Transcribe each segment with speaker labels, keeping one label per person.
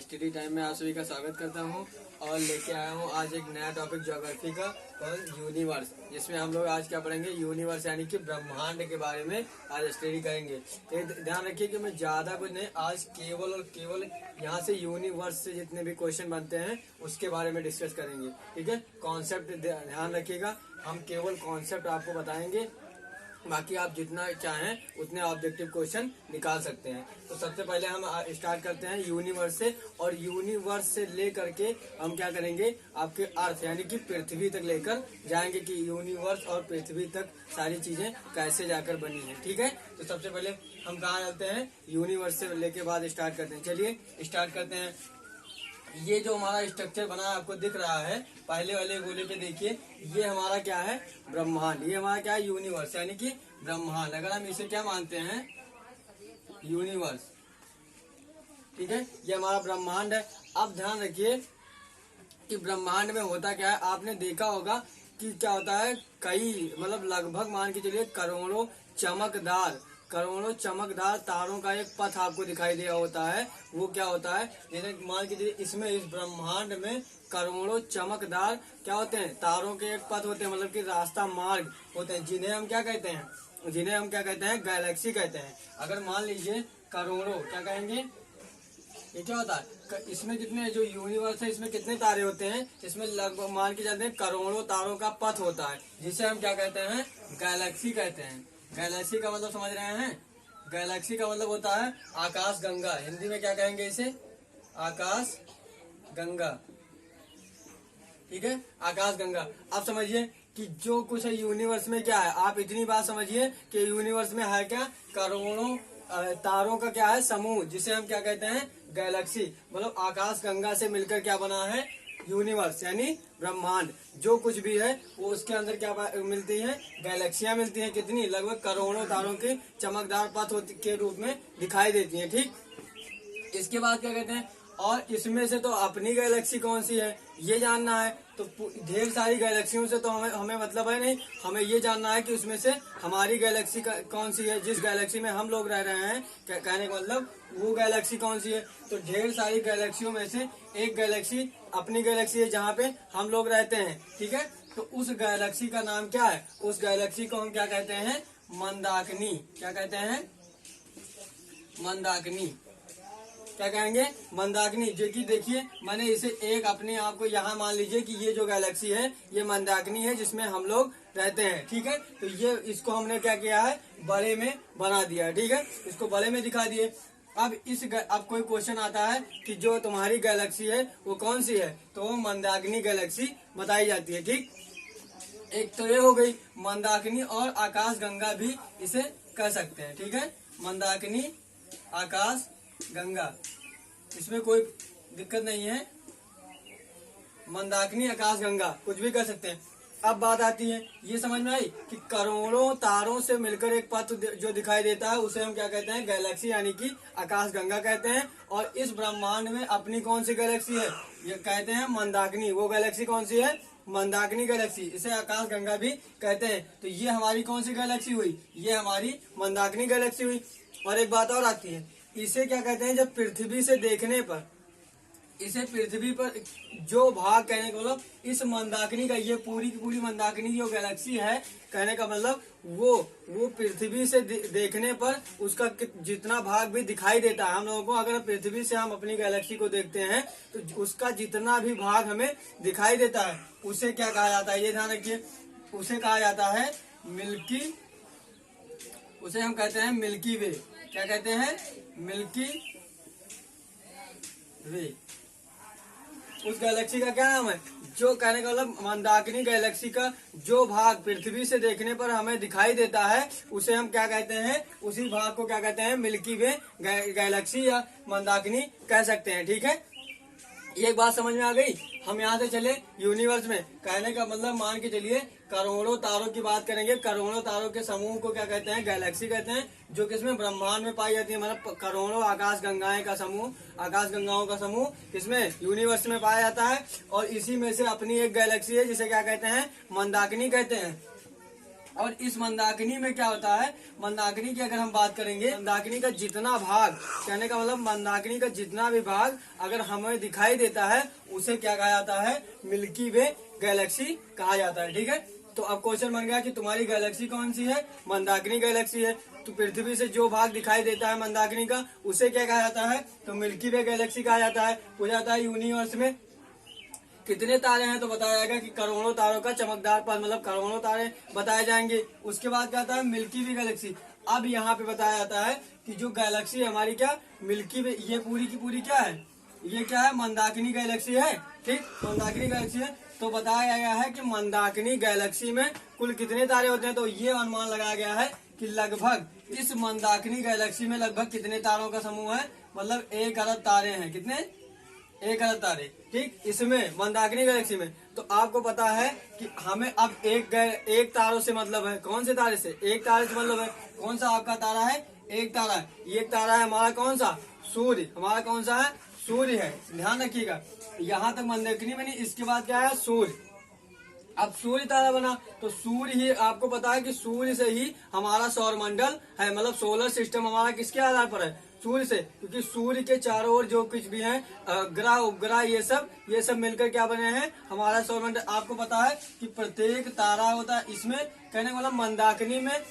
Speaker 1: Study time में आप सभी का स्वागत करता हूं और लेके आया हूं आज एक नया टॉपिक ज्योग्राफी का और यूनिवर्स, जिसमें हम लोग आज क्या पढ़ेंगे, यूनिवर्स यानी कि ब्रह्मांड के बारे में आज स्टडी करेंगे। तो ध्यान रखिए कि मैं ज्यादा कुछ नहीं, आज केवल और केवल यहाँ से यूनिवर्स से जितने भी क्वेश्चन बनते हैं उसके बारे में डिस्कस करेंगे। ठीक है, कॉन्सेप्ट ध्यान रखिएगा, हम केवल कॉन्सेप्ट आपको बताएंगे, बाकी आप जितना चाहें उतने ऑब्जेक्टिव क्वेश्चन निकाल सकते हैं। तो सबसे पहले हम स्टार्ट करते हैं यूनिवर्स से, और यूनिवर्स से लेकर के हम क्या करेंगे, आपके अर्थ यानी कि पृथ्वी तक लेकर जाएंगे कि यूनिवर्स और पृथ्वी तक सारी चीजें कैसे जाकर बनी है। ठीक है, तो सबसे पहले हम कहाँ जाते हैं, यूनिवर्स से लेके बाद स्टार्ट करते हैं। चलिए स्टार्ट करते हैं। ये जो हमारा स्ट्रक्चर बना है आपको दिख रहा है, पहले वाले गोले पे देखिए, ये हमारा क्या है, ब्रह्मांड। ये हमारा क्या है, यूनिवर्स यानी कि ब्रह्मांड। अगर हम इसे क्या मानते हैं, यूनिवर्स। ठीक है, ये हमारा ब्रह्मांड है। अब ध्यान रखिए कि ब्रह्मांड में होता क्या है, आपने देखा होगा कि क्या होता है, कई मतलब लगभग मान के चलिए करोड़ों चमकदार तारों का एक पथ आपको दिखाई दिया होता है। वो क्या होता है, जैसे मान के चलिए इसमें इस ब्रह्मांड में करोड़ों चमकदार क्या होते हैं, तारों के एक पथ होते हैं, मतलब कि रास्ता मार्ग होते हैं, जिन्हें हम क्या कहते हैं, गैलेक्सी कहते हैं। अगर मान लीजिए करोड़ों, क्या कहेंगे, ये क्या होता है, इसमें कितने जो यूनिवर्स है इसमें कितने तारे होते हैं, इसमें लगभग मान के चलते हैं करोड़ों तारों का पथ होता है, जिसे हम क्या कहते हैं, गैलेक्सी कहते हैं। गैलेक्सी का मतलब समझ रहे हैं, गैलेक्सी का मतलब होता है आकाश गंगा। हिंदी में क्या कहेंगे इसे, आकाश गंगा। ठीक है, आकाश गंगा। अब समझिए कि जो कुछ है यूनिवर्स में क्या है, आप इतनी बात समझिए कि यूनिवर्स में है क्या, करोड़ों तारों का क्या है, समूह, जिसे हम क्या कहते हैं, गैलेक्सी। मतलब आकाश गंगा से मिलकर क्या बना है, यूनिवर्स यानी ब्रह्मांड। जो कुछ भी है वो उसके अंदर क्या मिलती है, गैलेक्सियां मिलती हैं। कितनी, लगभग करोड़ों तारों के चमकदार पथ के रूप में दिखाई देती हैं। ठीक, इसके बाद क्या कहते हैं, और इसमें से तो अपनी गैलेक्सी कौन सी है ये जानना है। तो ढेर सारी गैलेक्सियों से तो हमें मतलब है नहीं, हमें ये जानना है कि उसमें से हमारी गैलेक्सी कौन सी है, जिस गैलेक्सी में हम लोग रह रहे हैं। कहने का मतलब वो गैलेक्सी कौन सी है, तो ढेर सारी गैलेक्सियों में से एक गैलेक्सी अपनी गैलेक्सी है जहाँ पे हम लोग रहते हैं। ठीक है, तो उस गैलेक्सी का नाम क्या है, उस गैलेक्सी को हम क्या कहते हैं, मंदाकिनी। क्या कहते हैं, मंदाकिनी। क्या कहेंगे, मंदाकिनी। जो कि देखिए मैंने इसे एक अपने आप को यहाँ मान लीजिए कि ये जो गैलेक्सी है ये मंदाकिनी है, जिसमें हम लोग रहते हैं। ठीक है, तो ये इसको हमने क्या किया है, बड़े में बना दिया है। ठीक है, इसको बड़े में दिखा दिए। अब कोई क्वेश्चन आता है कि जो तुम्हारी गैलेक्सी है वो कौन सी है, तो वो मंदाकिनी गैलेक्सी बताई जाती है। ठीक, एक तो ये हो गई मंदाकिनी, और आकाश गंगा भी इसे कह सकते हैं। ठीक है, मंदाकिनी, आकाश गंगा, इसमें कोई दिक्कत नहीं है, मंदाकिनी, आकाश गंगा कुछ भी कर सकते हैं। अब बात आती है, ये समझ में आई कि करोड़ों तारों से मिलकर एक पथ जो दिखाई देता है उसे हम क्या कहते हैं, गैलेक्सी यानी कि आकाश गंगा कहते हैं। और इस ब्रह्मांड में अपनी कौन सी गैलेक्सी है, ये कहते हैं मंदाकिनी। वो गैलेक्सी कौन सी है, मंदाकिनी गैलेक्सी, इसे आकाश गंगा भी कहते हैं। तो ये हमारी कौन सी गैलेक्सी हुई, ये हमारी मंदाकिनी गैलेक्सी हुई। और एक बात और आती है, इसे क्या कहते हैं, जब पृथ्वी से देखने पर, इसे पृथ्वी पर जो भाग, कहने का मतलब इस मंदाकिनी का, ये पूरी की पूरी मंदाकिनी जो गैलेक्सी है, कहने का मतलब वो पृथ्वी से देखने पर उसका जितना भाग भी दिखाई देता है हम लोगों को, अगर पृथ्वी से हम अपनी गैलेक्सी को देखते हैं तो उसका जितना भी भाग हमें दिखाई देता है उसे क्या कहा जाता है, ये ध्यान रखिए, उसे कहा जाता है मिल्की, उसे हम कहते हैं मिल्की वे। क्या कहते हैं, मिल्की वे। उस गैलेक्सी का क्या नाम है, जो कहने का मतलब मंदाकिनी गैलेक्सी का जो भाग पृथ्वी से देखने पर हमें दिखाई देता है उसे हम क्या कहते हैं, उसी भाग को क्या कहते हैं, मिल्की वे गैलेक्सी या मंदाकिनी कह सकते हैं। ठीक है, एक बात समझ में आ गई। हम यहाँ से चले यूनिवर्स में, कहने का मतलब मान के चलिए करोड़ों तारों की बात करेंगे, करोड़ों तारों के समूह को क्या कहते हैं, गैलेक्सी कहते हैं, जो किसमें, ब्रह्मांड में पाई जाती है। मतलब करोड़ों आकाश गंगाएं का समूह, आकाश गंगाओं का समूह किसमें, यूनिवर्स में पाया जाता है। और इसी में से अपनी एक गैलेक्सी है जिसे क्या कहते हैं, मंदाकिनी कहते हैं। और इस मंदाकिनी में क्या होता है, मंदाकिनी की अगर हम बात करेंगे, मंदाकिनी का जितना भाग, कहने का मतलब मंदाकिनी का जितना भी भाग अगर हमें दिखाई देता है उसे क्या कहा जाता है, मिल्की वे गैलेक्सी कहा जाता है। ठीक है, तो अब क्वेश्चन बन गया कि तुम्हारी गैलेक्सी कौन सी है, मंदाकिनी गैलेक्सी है। तो पृथ्वी से जो भाग दिखाई देता है मंदाकिनी का उसे क्या कहा जाता है, तो मिल्की वे गैलेक्सी कहा जाता है। हो जाता है यूनिवर्स में कितने तारे हैं, तो बताया जाएगा कि करोड़ों तारों का चमकदार पथ, मतलब करोड़ों तारे बताए जाएंगे। उसके बाद क्या आता है, मिल्की वे गैलेक्सी। अब यहाँ पे बताया जाता है कि जो गैलेक्सी है हमारी क्या, मिल्की वे, ये पूरी की पूरी क्या है, ये क्या है, मंदाकिनी गैलेक्सी है। ठीक, मंदाकिनी गैलेक्सी है। तो बताया गया है कि मंदाकिनी गैलेक्सी में कुल कितने तारे होते हैं, तो ये अनुमान लगाया गया है कि लगभग इस मंदाकिनी गैलेक्सी में लगभग कितने तारों का समूह है, मतलब 1 अरब तारे हैं। कितने, 1 अरब तारे। ठीक, इसमें मंदाकिनी गैलेक्सी में। तो आपको पता है कि हमें अब एक तारों से मतलब है, कौन से तारे से, एक तारे से मतलब है कौन सा आपका तारा है, एक तारा है। ये तारा है हमारा कौन सा, सूर्य, हमारा कौन सा है, सूर्य है। ध्यान रखिएगा, यहाँ तक मंदाकिनी बनी, इसके बाद क्या है, सूर्य। अब सूर्य तारा बना तो सूर्य ही, आपको पता है कि सूर्य से ही हमारा सौर मंडल है, मतलब सोलर सिस्टम हमारा किसके आधार पर है, सूर्य से। क्योंकि सूर्य के चारों ओर जो कुछ भी है ग्रह उपग्रह ये सब मिलकर क्या बने हैं, हमारा सौर मंडल। आपको पता है कि प्रत्येक तारा होता है, इसमें कहने का मतलब मंदाकिनी में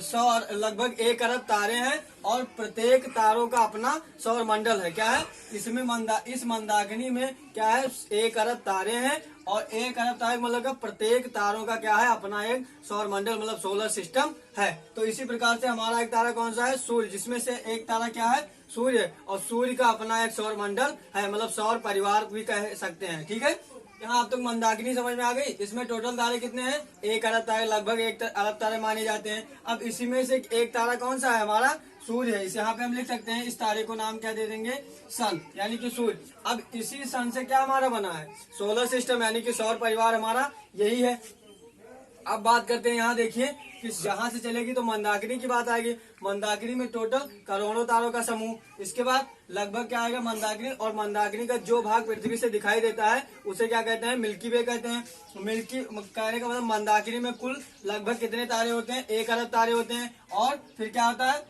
Speaker 1: सौर लगभग 1 अरब तारे हैं और प्रत्येक तारों का अपना सौर मंडल है। क्या है, इसमें इस मंदाकिनी में क्या है, 1 अरब तारे हैं और 1 अरब तारे मतलब प्रत्येक तारों का क्या है, अपना एक सौर मंडल, मतलब सोलर सिस्टम है। तो इसी प्रकार से हमारा एक तारा कौन सा है, सूर्य, जिसमें से एक तारा क्या है, सूर्य है। और सूर्य का अपना एक सौर मंडल है, मतलब सौर परिवार भी कह सकते हैं। ठीक है, यहाँ अब तक मंदाकिनी समझ में आ गई। इसमें टोटल तारे कितने हैं, 1 अरब तारे, लगभग 1 अरब तारे माने जाते हैं। अब इसी में से एक तारा कौन सा है, हमारा सूर्य है। इस यहाँ पे हम लिख सकते हैं, इस तारे को नाम क्या दे देंगे, सन, यानी कि सूर्य। अब इसी सन से क्या हमारा बना है, सोलर सिस्टम, यानी कि सौर परिवार हमारा यही है। अब बात करते हैं, यहाँ देखिए कि जहाँ से चलेगी तो मंदाकिनी की बात आएगी। मंदाकिनी में टोटल करोड़ों तारों का समूह। इसके बाद लगभग क्या आएगा, मंदाकिनी, और मंदाकिनी का जो भाग पृथ्वी से दिखाई देता है उसे क्या कहते हैं, मिल्की वे कहते हैं। मिल्की कहने का मतलब मंदाकिनी में कुल लगभग कितने तारे होते हैं, 1 अरब तारे होते हैं। और फिर क्या होता है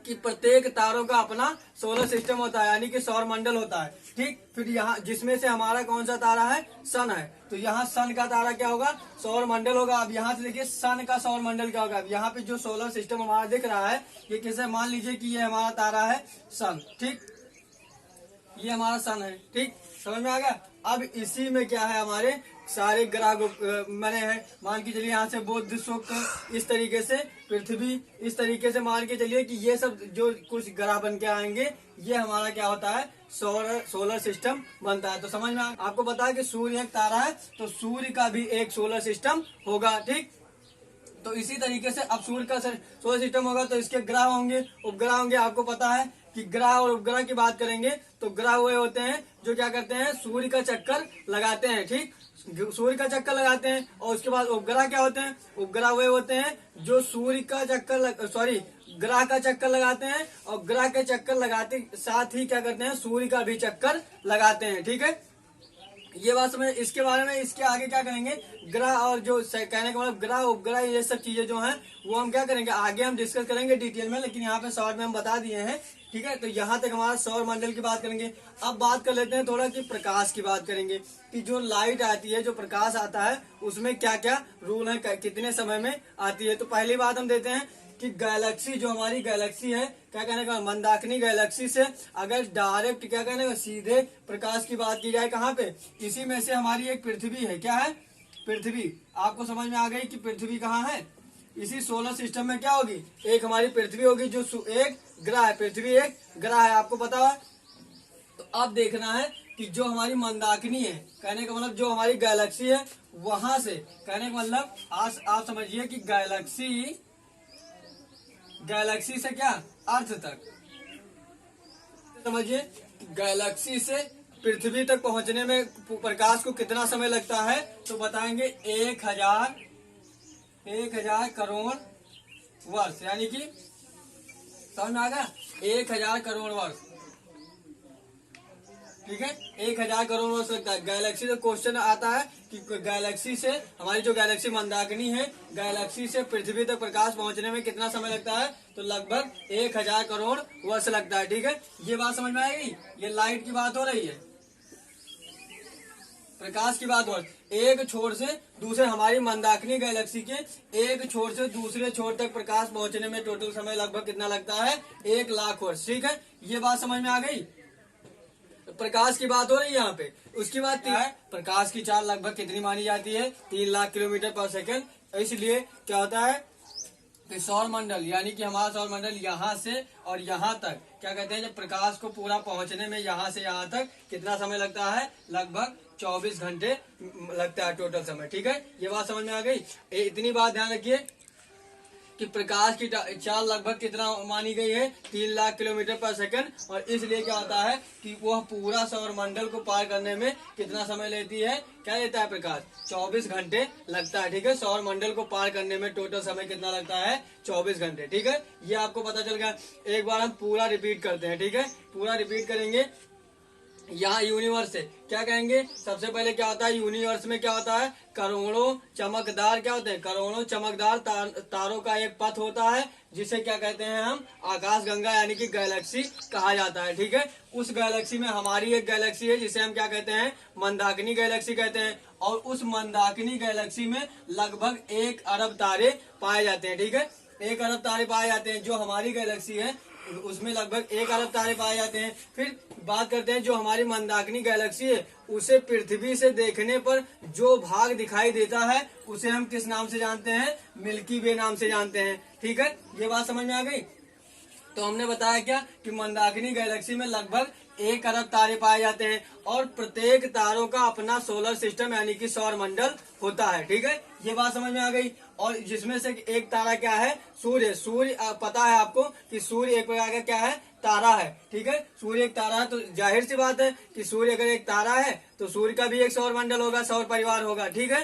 Speaker 1: कि प्रत्येक तारों का अपना सोलर सिस्टम होता है, यानी कि सौर मंडल होता है। ठीक, फिर यहाँ जिसमें से हमारा कौन सा तारा है, सन है। तो यहाँ सन का तारा क्या होगा, सौर मंडल होगा। अब यहाँ से देखिए सन का सौर मंडल क्या होगा। अब यहाँ पे जो सोलर सिस्टम हमारा दिख रहा है, ये किसे, मान लीजिए कि ये हमारा तारा है सन। ठीक, ये हमारा सन है। ठीक, समझ में आ गया। अब इसी में क्या है, हमारे सारे ग्रह बने हैं। मान के चलिए यहाँ से बुध, शुक्र, इस तरीके से पृथ्वी, इस तरीके से मान के चलिए कि ये सब जो कुछ ग्रह बन के आएंगे, ये हमारा क्या होता है, सोलर सिस्टम बनता है। तो समझ में आपको पता है कि सूर्य एक तारा है, तो सूर्य का भी एक सोलर सिस्टम होगा। ठीक, तो इसी तरीके से अब सूर्य का सोलर सिस्टम होगा तो इसके ग्रह होंगे, उपग्रह होंगे। आपको पता है कि ग्रह और उपग्रह की बात करेंगे तो ग्रह वे होते हैं जो क्या करते हैं, सूर्य का चक्कर लगाते हैं। ठीक, सूर्य का चक्कर लगाते हैं। और उसके बाद उपग्रह क्या होते हैं, उपग्रह वे होते हैं जो सूर्य का चक्कर ग्रह का चक्कर लगाते हैं, और ग्रह के चक्कर लगाते साथ ही क्या करते हैं, सूर्य का भी चक्कर लगाते हैं। ठीक है, ये बात समझ। इसके बारे में इसके आगे क्या करेंगे, ग्रह और जो कहने का मतलब ग्रह उपग्रह ये सब चीजें जो हैं वो हम क्या करेंगे, आगे हम डिस्कस करेंगे डिटेल में, लेकिन यहाँ पे शॉर्ट में हम बता दिए हैं। ठीक है, तो यहाँ तक हमारा सौर मंडल की बात करेंगे। अब बात कर लेते हैं थोड़ा कि प्रकाश की बात करेंगे, कि जो लाइट आती है, जो प्रकाश आता है, उसमें क्या क्या रूल है, कितने समय में आती है। तो पहली बात हम देते हैं कि गैलेक्सी, जो हमारी गैलेक्सी है, क्या कहने का, मंदाकिनी गैलेक्सी से अगर डायरेक्ट क्या कहने का, सीधे प्रकाश की बात की जाए, कहाँ पे, इसी में से हमारी एक पृथ्वी है। क्या है, पृथ्वी। आपको समझ में आ गई कि पृथ्वी कहाँ है, इसी सोलर सिस्टम में क्या होगी, एक हमारी पृथ्वी होगी, जो एक ग्रह है, पृथ्वी एक ग्रह है, आपको पता है। तो अब देखना है कि जो हमारी मंदाकिनी है, कहने का मतलब जो हमारी गैलेक्सी है, वहां से कहने का मतलब आप समझिए कि गैलेक्सी से क्या, अर्थ तक समझिए, गैलेक्सी से पृथ्वी तक पहुंचने में प्रकाश को कितना समय लगता है, तो बताएंगे 1000 करोड़ वर्ष, यानी कि समझ में आ गया, 1000 करोड़ वर्ष। ठीक है, 1000 करोड़ वर्ष लगता है। गैलेक्सी से क्वेश्चन आता है कि गैलेक्सी से हमारी जो गैलेक्सी मंदाकिनी है, गैलेक्सी से पृथ्वी तक प्रकाश पहुंचने में कितना समय लगता है, तो लगभग 1000 करोड़ वर्ष लगता है। ठीक है, ये बात समझ में आएगी। ये लाइट की बात हो रही है, प्रकाश की बात हो रही है। एक छोर से दूसरे, हमारी मंदाकिनी गैलेक्सी के एक छोर से दूसरे छोर तक प्रकाश पहुंचने में टोटल समय लगभग कितना लगता है, 1,00,000 वर्ष। ठीक है, ये बात समझ में आ गई। प्रकाश की बात हो रही है यहाँ पे। उसकी बात क्या है, प्रकाश की चाल लगभग कितनी मानी जाती है, 3,00,000 किलोमीटर पर सेकंड। इसलिए क्या होता है कि सौर मंडल, यानी कि हमारा सौर मंडल यहाँ से और यहाँ तक क्या कहते हैं, जब प्रकाश को पूरा पहुंचने में यहाँ से यहाँ तक कितना समय लगता है, लगभग 24 घंटे लगता है टोटल समय। ठीक है, ये बात समझ में आ गई। इतनी बात ध्यान रखिए कि प्रकाश की चाल लगभग कितना मानी गई है, 3,00,000 किलोमीटर पर सेकंड। और इसलिए क्या होता है कि वह पूरा सौर मंडल को पार करने में कितना समय लेती है, क्या लेता है प्रकाश, 24 घंटे लगता है। ठीक है, सौर मंडल को पार करने में टोटल समय कितना लगता है, 24 घंटे। ठीक है, ये आपको पता चल गया। एक बार हम पूरा रिपीट करते हैं। ठीक है, पूरा रिपीट करेंगे। यहाँ यूनिवर्स है, क्या कहेंगे, सबसे पहले क्या होता है, यूनिवर्स में क्या होता है, करोड़ों चमकदार, क्या होते हैं, करोड़ों चमकदार तारों का एक पथ होता है, जिसे क्या कहते हैं हम, आकाश गंगा यानी कि गैलेक्सी कहा जाता है। ठीक है, उस गैलेक्सी में हमारी एक गैलेक्सी है जिसे हम क्या कहते हैं, मंदाकिनी गैलेक्सी कहते हैं। और उस मंदाकिनी गैलेक्सी में लगभग 1 अरब तारे पाए जाते हैं। ठीक है, 1 अरब तारे पाए जाते हैं। जो हमारी गैलेक्सी है उसमें लगभग 1 अरब तारे पाए जाते हैं। फिर बात करते हैं जो हमारी मंदाकिनी गैलेक्सी है, उसे पृथ्वी से देखने पर जो भाग दिखाई देता है उसे हम किस नाम से जानते हैं, मिल्की वे नाम से जानते हैं। ठीक है, ये बात समझ में आ गई। तो हमने बताया क्या कि मंदाकिनी गैलेक्सी में लगभग 1 अरब तारे पाए जाते हैं और प्रत्येक तारों का अपना सोलर सिस्टम यानी कि सौर मंडल होता है। ठीक है, ये बात समझ में आ गई। और जिसमें से एक तारा क्या है, सूर्य। सूर्य पता है आपको कि सूर्य एक प्रकार का क्या है, तारा है। ठीक है, सूर्य एक तारा है, तो जाहिर सी बात है कि सूर्य अगर एक तारा है तो सूर्य का भी एक सौर मंडल होगा, सौर परिवार होगा। ठीक है,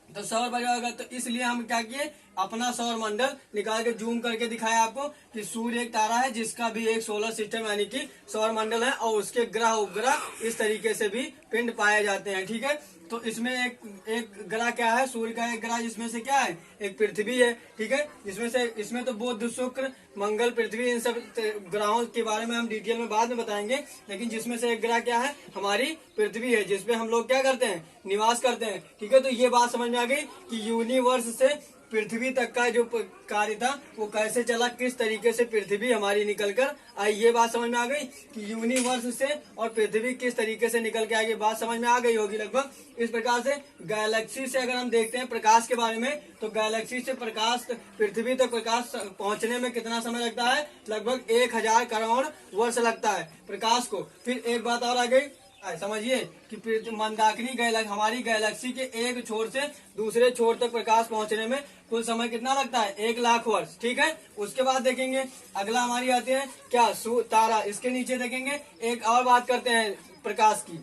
Speaker 1: तो सौर परिवार होगा, तो इसलिए हम क्या किए, अपना सौर मंडल निकाल के जूम करके दिखाया आपको कि सूर्य एक तारा है जिसका भी एक सोलर सिस्टम यानी कि सौर मंडल है और उसके ग्रह उपग्रह इस तरीके से भी पिंड पाए जाते हैं। ठीक है, तो इसमें एक ग्रह क्या है, सूर्य का एक ग्रह, जिसमें से क्या है, एक पृथ्वी है। ठीक है, जिसमें से इसमें तो बुध, शुक्र, मंगल, पृथ्वी, इन सब ग्रहों के बारे में हम डिटेल में बाद में बताएंगे। लेकिन जिसमें से एक ग्रह क्या है, हमारी पृथ्वी है, जिसपे हम लोग क्या करते हैं, निवास करते हैं। ठीक है, तो ये बात समझ में आ गई कि यूनिवर्स से पृथ्वी तक का जो कार्य था वो कैसे चला, किस तरीके से पृथ्वी हमारी निकलकर आई। ये बात समझ में आ गई कि यूनिवर्स से और पृथ्वी किस तरीके से निकल के आई। बात समझ में आ गई होगी लगभग। इस प्रकार से गैलेक्सी से अगर हम देखते हैं प्रकाश के बारे में, तो गैलेक्सी से प्रकाश पृथ्वी तक प्रकाश पहुंचने में कितना समय लगता है, लगभग 1,000 करोड़ वर्ष लगता है प्रकाश को। फिर एक बात और आ गई, समझिए कि मंदाकिनी हमारी गैलेक्सी के एक छोर से दूसरे छोर तक प्रकाश पहुंचने में कुल समय कितना लगता है, 1,00,000 वर्ष। ठीक है, उसके बाद देखेंगे अगला हमारी आती है क्या, तारा। इसके नीचे देखेंगे एक और बात करते हैं प्रकाश की,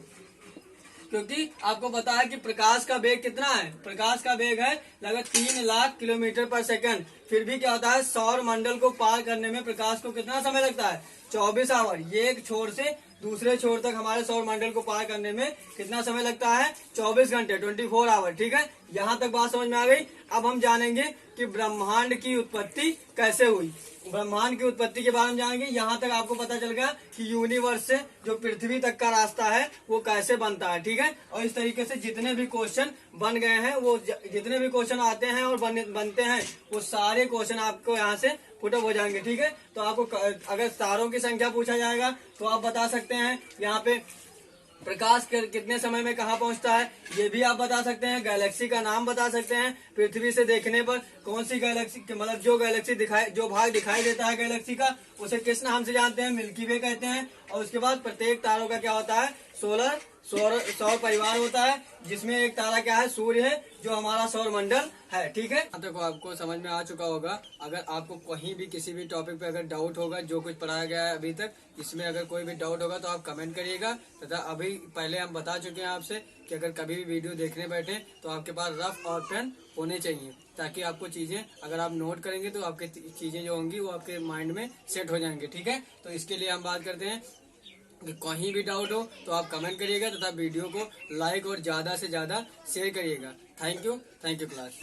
Speaker 1: क्योंकि आपको पता है कि प्रकाश का वेग कितना है, प्रकाश का वेग है लगभग 3,00,000 किलोमीटर पर सेकंड। फिर भी क्या होता है, सौर मंडल को पार करने में प्रकाश को कितना समय लगता है, 24 आवर। ये एक छोर से दूसरे छोर तक हमारे सौर मंडल को पार करने में कितना समय लगता है, 24 घंटे, 24 आवर। ठीक है, यहाँ तक बात समझ में आ गई। अब हम जानेंगे कि ब्रह्मांड की उत्पत्ति कैसे हुई। ब्रह्मांड की उत्पत्ति के बारे में जानेंगे। यहाँ तक आपको पता चल गया कि यूनिवर्स से जो पृथ्वी तक का रास्ता है वो कैसे बनता है। ठीक है, और इस तरीके से जितने भी क्वेश्चन बन गए हैं, वो जितने भी क्वेश्चन आते हैं और बनते हैं, वो सारे क्वेश्चन आपको यहाँ से पुटअप हो जाएंगे। ठीक है, तो आपको अगर तारों की संख्या पूछा जाएगा तो आप बता सकते हैं यहाँ पे प्रकाश कितने समय में कहाँ पहुँचता है, ये भी आप बता सकते हैं। गैलेक्सी का नाम बता सकते हैं, पृथ्वी से देखने पर कौन सी गैलेक्सी, मतलब जो गैलेक्सी जो भाग दिखाई देता है गैलेक्सी का, उसे किस नाम से जानते हैं, मिल्की वे कहते हैं। और उसके बाद प्रत्येक तारों का क्या होता है, सौर परिवार होता है, जिसमें एक तारा क्या है, सूर्य है, जो हमारा सौर मंडल है। ठीक है, अब तक आपको समझ में आ चुका होगा। अगर आपको कहीं भी किसी भी टॉपिक पे अगर डाउट होगा, जो कुछ पढ़ाया गया है अभी तक, इसमें अगर कोई भी डाउट होगा तो आप कमेंट करिएगा। तथा अभी पहले हम बता चुके हैं आपसे कि अगर कभी भी वीडियो देखने बैठे तो आपके पास रफ और पेन होने चाहिए, ताकि आपको चीजें अगर आप नोट करेंगे तो आपकी चीजें जो होंगी वो आपके माइंड में सेट हो जाएंगे। ठीक है, तो इसके लिए हम बात करते हैं कि कहीं भी डाउट हो तो आप कमेंट करिएगा तथा वीडियो को लाइक और ज्यादा से ज्यादा शेयर करिएगा। Thank you class.